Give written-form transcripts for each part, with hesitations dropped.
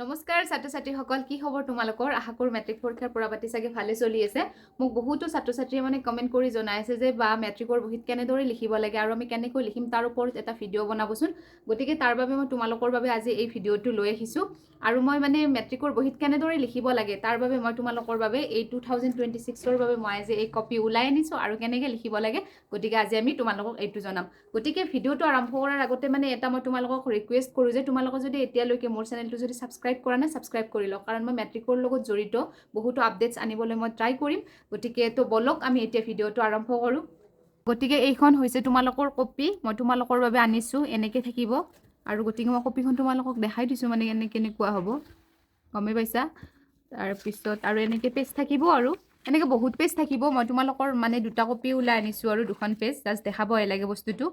নমস্কাৰ ছাত্ৰ ছাত্ৰীসকল, কি খবৰ তোমালোকৰ? আশা কৰোঁ মেট্ৰিক পৰীক্ষাৰ পৰাপাতি চাগে ভালে চলি আছে। মোক বহুতো ছাত্ৰ ছাত্ৰীয়ে মানে কমেণ্ট কৰি জনাই আছে যে বা মেট্ৰিকৰ বহীত কেনেদৰে লিখিব লাগে আৰু আমি কেনেকৈ লিখিম তাৰ ওপৰত এটা ভিডিঅ' বনাবচোন। গতিকে তাৰ বাবে মই তোমালোকৰ বাবে আজি এই ভিডিঅ'টো লৈ আহিছোঁ। আৰু মই মানে মেট্ৰিকৰ বহীত কেনেদৰে লিখিব লাগে তাৰ বাবে মই তোমালোকৰ বাবে এই 2026ৰ বাবে মই আজি এই কপি ওলাই আনিছোঁ আৰু কেনেকৈ লিখিব লাগে। গতিকে আজি আমি তোমালোকক এইটো জনাম। গতিকে ভিডিঅ'টো আৰম্ভ কৰাৰ আগতে মানে এটা মই তোমালোকক ৰিকুৱেষ্ট কৰোঁ যে তোমালোকে যদি এতিয়ালৈকে মোৰ চেনেলটো যদি ছাবস্ক্ৰাইব কৰা নাই ছাবস্ক্ৰাইব কৰি লওক, কাৰণ মই মেট্ৰিকৰ লগত জড়িত বহুতো আপডেটছ আনিবলৈ মই ট্ৰাই কৰিম। গতিকে তো বলক আমি এতিয়া ভিডিঅ'টো আৰম্ভ কৰোঁ। গতিকে এইখন হৈছে তোমালোকৰ কপি, মই তোমালোকৰ বাবে আনিছোঁ, এনেকৈ থাকিব। আৰু গতিকে মই কপিখন তোমালোকক দেখাই দিছোঁ মানে কেনেকুৱা হ'ব, গমেই পাইছা। তাৰপিছত আৰু এনেকৈ পেজ থাকিব আৰু এনেকৈ বহুত পেজ থাকিব। মই তোমালোকৰ মানে দুটা কপি ওলাই আনিছোঁ আৰু দুখন পেজ জাষ্ট দেখাবহে লাগে বস্তুটো।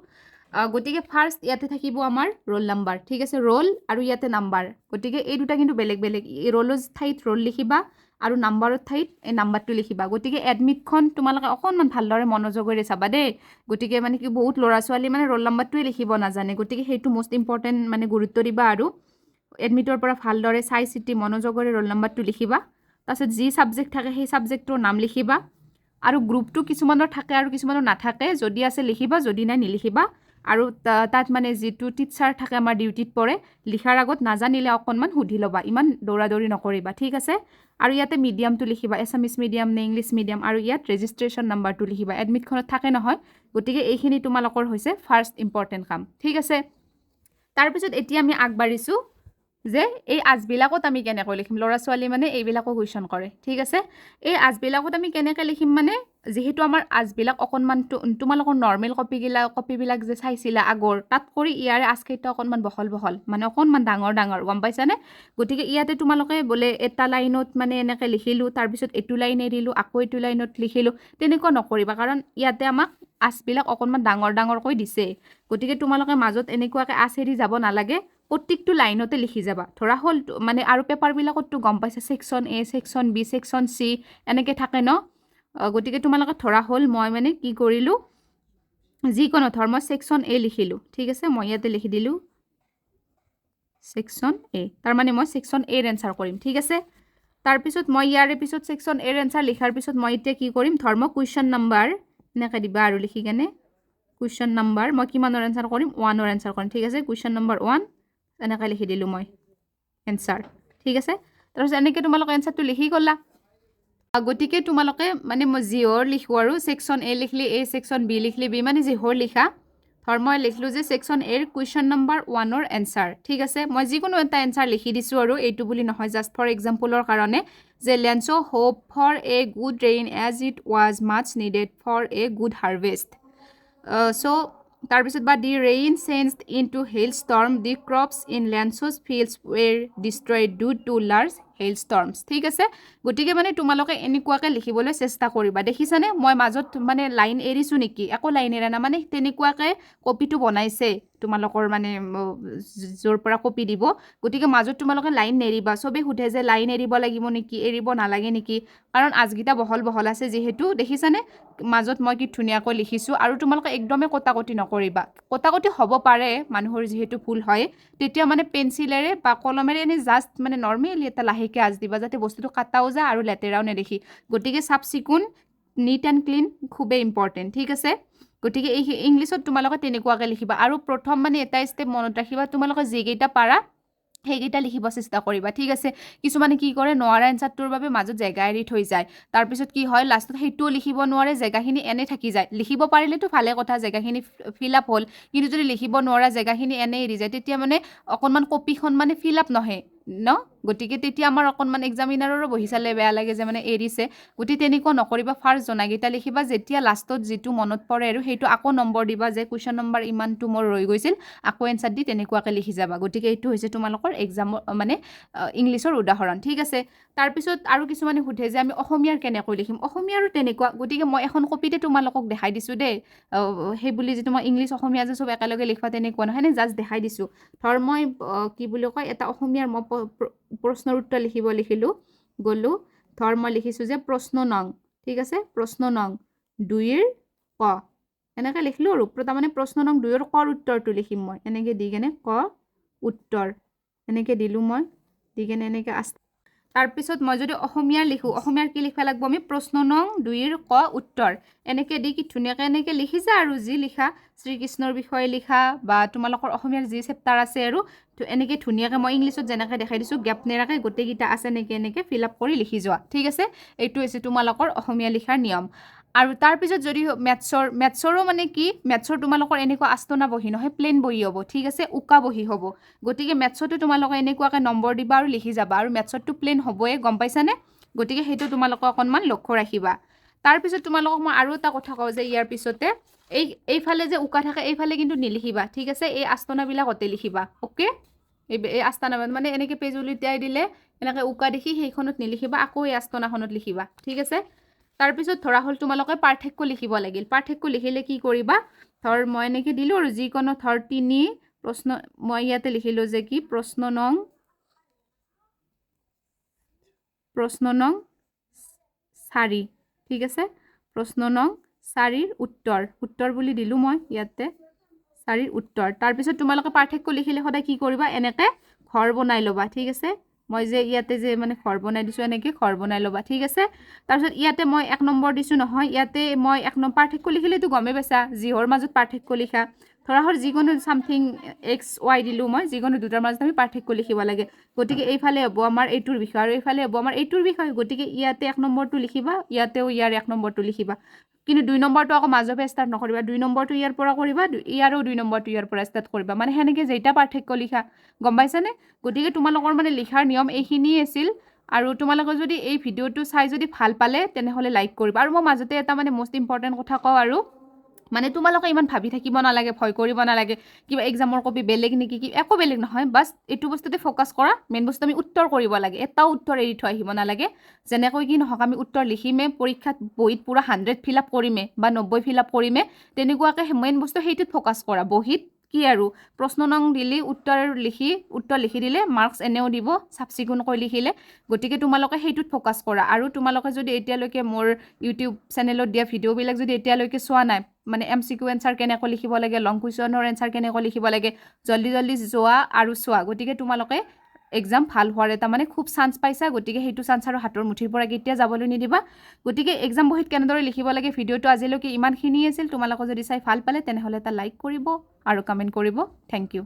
গতিকে ফাৰ্ষ্ট ইয়াতে থাকিব আমাৰ ৰোল নাম্বাৰ, ঠিক আছে, ৰোল আৰু ইয়াতে নাম্বাৰ। গতিকে এই দুটা কিন্তু বেলেগ বেলেগ, ৰোলৰ ঠাইত ৰোল লিখিবা আৰু নাম্বাৰৰ ঠাইত এই নাম্বাৰটো লিখিবা। গতিকে এডমিটখন তোমালোকে অকণমান ভালদৰে মনোযোগেৰে চাবা দেই। গতিকে মানে কি বহুত ল'ৰা ছোৱালী মানে ৰোল নাম্বাৰটোৱে লিখিব নাজানে, গতিকে সেইটো মষ্ট ইম্পৰ্টেণ্ট মানে গুৰুত্ব দিবা আৰু এডমিটৰ পৰা ভালদৰে চাই চিতি মনোযোগেৰে ৰোল নাম্বাৰটো লিখিবা। তাৰপিছত যি ছাবজেক্ট থাকে সেই ছাবজেক্টটোৰ নাম লিখিবা। আৰু গ্ৰুপটো কিছুমানৰ থাকে আৰু কিছুমানৰ নাথাকে, যদি আছে লিখিবা, যদি নাই নিলিখিবা। আৰু তাত মানে যিটো টিচাৰ থাকে আমাৰ ডিউটিত পৰে, লিখাৰ আগত নাজানিলে অকণমান সুধি ল'বা, ইমান দৌৰা দৌৰি নকৰিবা, ঠিক আছে। আৰু ইয়াতে মিডিয়ামটো লিখিবা, এছামিছ মিডিয়াম নে ইংলিছ মিডিয়াম, আৰু ইয়াত ৰেজিষ্ট্ৰেশ্যন নাম্বাৰটো লিখিবা। এডমিটখনত থাকে নহয়, গতিকে এইখিনি তোমালোকৰ হৈছে ফাৰ্ষ্ট ইম্পৰ্টেণ্ট কাম, ঠিক আছে। তাৰপিছত এতিয়া আমি আগবাঢ়িছোঁ যে এই আজবিলাকত আমি কেনেকৈ লিখিম। ল'ৰা ছোৱালী মানে এইবিলাকো কুৱেশ্যন কৰে, ঠিক আছে। এই আজবিলাকত আমি কেনেকৈ লিখিম মানে, যিহেতু আমাৰ আজবিলাক অকণমান তোমালোকৰ নৰ্মেল কপিবিলাক যে চাইছিলা আগৰ, তাত কৰি ইয়াৰে আজকেইটা অকণমান বহল বহল, মানে অকণমান ডাঙৰ ডাঙৰ, গম পাইছানে। গতিকে ইয়াতে তোমালোকে বোলে এটা লাইনত মানে এনেকৈ লিখিলোঁ, তাৰপিছত এইটো লাইন এৰিলোঁ, আকৌ এইটো লাইনত লিখিলোঁ, তেনেকুৱা নকৰিবা, কাৰণ ইয়াতে আমাক আচবিলাক অকণমান ডাঙৰ ডাঙৰকৈ দিছে। গতিকে তোমালোকে মাজত এনেকুৱাকৈ আচ এৰি যাব নালাগে, প্ৰত্যেকটো লাইনতে লিখি যাবা। ধৰা হ'ল মানে আৰু পেপাৰবিলাকততো গম পাইছা ছেকশ্যন এ, ছেকশ্যন বি, ছেকশ্যন চি এনেকৈ থাকে ন। গতিকে তোমালোকে ধৰা হ'ল মই মানে কি কৰিলোঁ, যিকোনো ধৰ মই ছেকশ্যন এ লিখিলোঁ, ঠিক আছে। মই ইয়াতে লিখি দিলোঁ ছেকশ্যন এ, তাৰমানে মই ছেকশ্যন এৰ এনচাৰ কৰিম, ঠিক আছে। তাৰপিছত মই ইয়াৰে পিছত ছেকশ্যন এৰ এনচাৰ লিখাৰ পিছত মই এতিয়া কি কৰিম, ধৰ মই কুৱেশ্যন নাম্বাৰ এনেকৈ দিবা আৰু লিখি কেনে কুৱেশ্যন নাম্বাৰ মই কিমানৰ এনচাৰ কৰিম, 1ৰ এনচাৰ কৰিম, ঠিক আছে। কুৱেশ্যন নাম্বাৰ 1 এনেকৈ লিখি দিলোঁ মই এনচাৰ, ঠিক আছে। তাৰপিছত এনেকৈ তোমালোকে এনচাৰটো লিখি গ'লা। গতিকে তোমালোকে মানে মই যিহৰ লিখোঁ আৰু ছেকশ্যন এ লিখলি এ, ছেকশ্যন বি লিখলি বি, মানে যিহৰ লিখা। ধৰ মই লিখিলোঁ যে ছেকশ্যন এৰ কুৱেশ্যন নাম্বাৰ 1ৰ এনচাৰ, ঠিক আছে। মই যিকোনো এটা এনচাৰ লিখি দিছোঁ আৰু এইটো বুলি নহয়, জাষ্ট ফৰ এক্সাম্পলৰ কাৰণে, যে Lencho' hope for a good rain as it was much needed for a good harvest. So' তাৰপিছত বা the rain changed into hail storm, the crops in Lencho's fields were destroyed due to large hail storms, ঠিক আছে। গতিকে মানে তোমালোকে এনেকুৱাকৈ লিখিবলৈ চেষ্টা কৰিবা। দেখিছানে মই মাজত মানে লাইন এৰিছোঁ নেকি? একো লাইন এৰা নাই, মানে তেনেকুৱাকৈ কপিটো বনাইছে তোমালোকৰ মানে য'ৰ পৰা কপি দিব। গতিকে মাজত তোমালোকে লাইন নেৰিবা। চবেই সোধে যে লাইন এৰিব লাগিব নেকি, এৰিব নালাগে নেকি, কাৰণ আজকেইটা বহল বহল আছে যিহেতু, দেখিছানে মাজত মই কি ধুনীয়াকৈ লিখিছোঁ। আৰু তোমালোকে একদমেই কটাকটি নকৰিবা, কটাকটি হ'ব পাৰে মানুহৰ যিহেতু ভুল হয়, তেতিয়া মানে পেঞ্চিলেৰে বা কলমেৰে এনেই জাষ্ট মানে নৰ্মেলি এটা লাহেকৈ আঁচ দিবা, যাতে বস্তুটো কাটাও যায় আৰু লেতেৰাও নেদেখি। গতিকে চাফ চিকুণ, নিট এণ্ড ক্লিন খুবেই ইম্পৰ্টেণ্ট, ঠিক আছে। গতিকে এই ইংলিছত তোমালোকে তেনেকুৱাকৈ লিখিবা। আৰু প্ৰথম মানে এটা ষ্টেপ মনত ৰাখিবা, তোমালোকে যিকেইটা পাৰা সেইকেইটা লিখিব চেষ্টা কৰিবা, ঠিক আছে। কিছুমানে কি কৰে, নোৱাৰা এনচাৰটোৰ বাবে মাজত জেগা এৰি থৈ যায়, তাৰপিছত কি হয় লাষ্টত সেইটোও লিখিব নোৱাৰে, জেগাখিনি এনে থাকি যায়। লিখিব পাৰিলেতো ভালে কথা, জেগাখিনি ফিল আপ হ'ল, কিন্তু যদি লিখিব নোৱাৰা জেগাখিনি এনে এৰি যায়, তেতিয়া মানে অকণমান কপিখন মানে ফিল আপ নহয় ন। গতিকে তেতিয়া আমাৰ অকণমান এক্সামিনাৰৰো বহি চালে বেয়া লাগে যে মানে এৰিছে। গতিকে তেনেকুৱা নকৰিবা, ফাৰ্ষ্ট জনাকেইটা লিখিবা, যেতিয়া লাষ্টত যিটো মনত পৰে আৰু সেইটো আকৌ নম্বৰ দিবা, যে কুৱেশ্যন নম্বৰ ইমানটো মোৰ ৰৈ গৈছিল, আকৌ এনচাৰ দি তেনেকুৱাকৈ লিখি যাবা। গতিকে এইটো হৈছে তোমালোকৰ এক্সামৰ মানে ইংলিছৰ উদাহৰণ, ঠিক আছে। তাৰপিছত আৰু কিছুমানে সোধে যে আমি অসমীয়াৰ কেনেকৈ লিখিম, অসমীয়াৰো তেনেকুৱা। গতিকে মই এখন কপিতে তোমালোকক দেখাই দিছোঁ দেই, সেই বুলি যে তোমাৰ ইংলিছ অসমীয়া যে চব একেলগে লিখা তেনেকুৱা নহয়, এনে জাষ্ট দেখাই দিছোঁ। ধৰ মই কি বুলি কয়, এটা অসমীয়াৰ মই প্ৰশ্নৰ উত্তৰ লিখিলোঁ, গ'লোঁ, ধৰ মই লিখিছোঁ যে প্ৰশ্ন নং, ঠিক আছে, প্ৰশ্ন নং 2ৰ ক, এনেকৈ লিখিলোঁ আৰু তাৰমানে প্ৰশ্ন নং 2ৰ কৰ উত্তৰটো লিখিম মই, এনেকৈ দি কেনে ক উত্তৰ এনেকৈ দিলোঁ মই। দি কেনে এনেকৈ তাৰপিছত মই যদি অসমীয়াৰ লিখোঁ অসমীয়াৰ কি লিখিব লাগিব আমি প্ৰশ্ন নং 2ৰ ক উত্তৰ এনেকৈ দি কি ধুনীয়াকৈ এনেকৈ লিখিছা আৰু যি লিখা শ্ৰীকৃষ্ণৰ বিষয়ে লিখা বা তোমালোকৰ অসমীয়াৰ যি চেপ্টাৰ আছে আৰু এনেকৈ ধুনীয়াকৈ মই ইংলিছত যেনেকৈ দেখাই দিছোঁ গেপ নেৰাকৈ গোটেইকেইটা আছে এনেকৈ ফিল আপ কৰি লিখি যোৱা ঠিক আছে এইটো হৈছে তোমালোকৰ অসমীয়া লিখাৰ নিয়ম আৰু তাৰপিছত যদি মেথছৰো মানে কি মেথছৰ তোমালোকৰ এনেকুৱা আস্তনা বহি নহয় প্লেন বহি হ'ব ঠিক আছে উকা বহি হ'ব গতিকে মেথছতো তোমালোকে এনেকুৱাকৈ নম্বৰ দিবা আৰু লিখি যাবা আৰু মেথছতটো প্লেন হ'বই গম পাইছানে গতিকে সেইটো তোমালোকে অকণমান লক্ষ্য ৰাখিবা তাৰপিছত তোমালোকক মই আৰু এটা কথা কওঁ যে ইয়াৰ পিছতে এইফালে যে উকা থাকে এইফালে কিন্তু নিলিখিবা ঠিক আছে এই আস্তনাবিলাকতে লিখিবা অ'কে এই আস্তানা মানে এনেকৈ পেজ উলিয়াই দিলে এনেকৈ উকা দেখি সেইখনত নিলিখিবা আকৌ এই আস্তনাখনত লিখিবা ঠিক আছে তাৰপিছত ধৰা হ'ল তোমালোকে পাৰ্থক্য লিখিব লাগিল পাৰ্থক্য লিখিলে কি কৰিবা ধৰ মই এনেকৈ দিলোঁ আৰু যিকোনো ধৰ 3 প্ৰশ্ন মই ইয়াতে লিখিলোঁ যে কি প্ৰশ্ন নং 4 ঠিক আছে প্ৰশ্ন নং 4ৰ উত্তৰ বুলি দিলোঁ মই ইয়াতে 4ৰ উত্তৰ তাৰপিছত তোমালোকে পাৰ্থক্য লিখিলে সদায় কি কৰিবা এনেকৈ ঘৰ বনাই ল'বা ঠিক আছে মই যে ইয়াতে যে মানে ঘৰ বনাই দিছোঁ এনেকৈ ঘৰ বনাই ল'বা ঠিক আছে তাৰপিছত ইয়াতে মই 1 নম্বৰ দিছোঁ নহয় ইয়াতে মই 1 নম্বৰ পাৰ্থক্য লিখিলেতো গমেই পাইছা যিহৰ মাজত পাৰ্থক্য লিখা ধৰা হ'ল যিকোনো সামথিং এক্স ৱাই দিলোঁ মই যিকোনো দুটাৰ মাজত আমি পাৰ্থক্য লিখিব লাগে গতিকে এইফালে হ'ব আমাৰ এইটোৰ বিষয় আৰু এইফালে হ'ব আমাৰ এইটোৰ বিষয় গতিকে ইয়াতে 1 নম্বৰটো লিখিবা ইয়াতেও ইয়াৰ 1 নম্বৰটো লিখিবা কিন্তু 2 নম্বৰটো আকৌ মাজৰ পৰা ষ্টাৰ্ট নকৰিবা 2 নম্বৰটো ইয়াৰ পৰা কৰিবা ইয়াৰো 2 নম্বৰটো ইয়াৰ পৰা ষ্টাৰ্ট কৰিবা মানে সেনেকৈ যেইটা পাৰ্থক্য লিখা গম পাইছানে গতিকে তোমালোকৰ মানে লিখাৰ নিয়ম এইখিনিয়ে আছিল আৰু তোমালোকে যদি এই ভিডিঅ'টো চাই যদি ভাল পালে তেনেহ'লে লাইক কৰিবা আৰু মই মাজতে এটা মানে মোষ্ট ইম্পৰ্টেণ্ট কথা কওঁ আৰু মানে তোমালোকে ইমান ভাবি থাকিব নালাগে ভয় কৰিব নালাগে কিবা এক্সামৰ কপি বেলেগ নেকি কি একো বেলেগ নহয় বাছ এইটো বস্তুতে ফ'কাছ কৰা মেইন বস্তু আমি উত্তৰ কৰিব লাগে এটাও উত্তৰ এৰি থৈ আহিব নালাগে যেনেকৈ কি নহওক আমি উত্তৰ লিখিমে পৰীক্ষাত বহীত পুৰা 100 ফিল আপ কৰিমে বা 90 ফিল আপ কৰিমে তেনেকুৱাকৈ মেইন বস্তু সেইটোত ফ'কাছ কৰা বহীত কি আৰু প্ৰশ্ন নং দিলি উত্তৰ লিখি দিলে মাৰ্কছ এনেও দিব চাফ চিকুণকৈ লিখিলে গতিকে তোমালোকে সেইটোত ফ'কাছ কৰা আৰু তোমালোকে যদি এতিয়ালৈকে মোৰ ইউটিউব চেনেলত দিয়া ভিডিঅ'বিলাক যদি এতিয়ালৈকে চোৱা নাই মানে MCQ এনচাৰ কেনেকৈ লিখিব লাগে লং কুৱেশ্যনৰ এনচাৰ কেনেকৈ লিখিব লাগে জল্দি যোৱা আৰু চোৱা গতিকে তোমালোকে এক্সাম ভাল হোৱাৰ এটা মানে খুব চান্স পাইছা গতিকে সেইটো চান্স আৰু হাতৰ মুঠিৰ পৰা কেতিয়া যাবলৈ নিদিবা গতিকে এক্সাম বহীত কেনেদৰে লিখিব লাগে ভিডিঅ'টো আজিলৈকে ইমানখিনি আছিল তোমালোকে যদি চাই ভাল পালে তেনেহ'লে এটা লাইক কৰিব আৰু কমেণ্ট কৰিব থেংক ইউ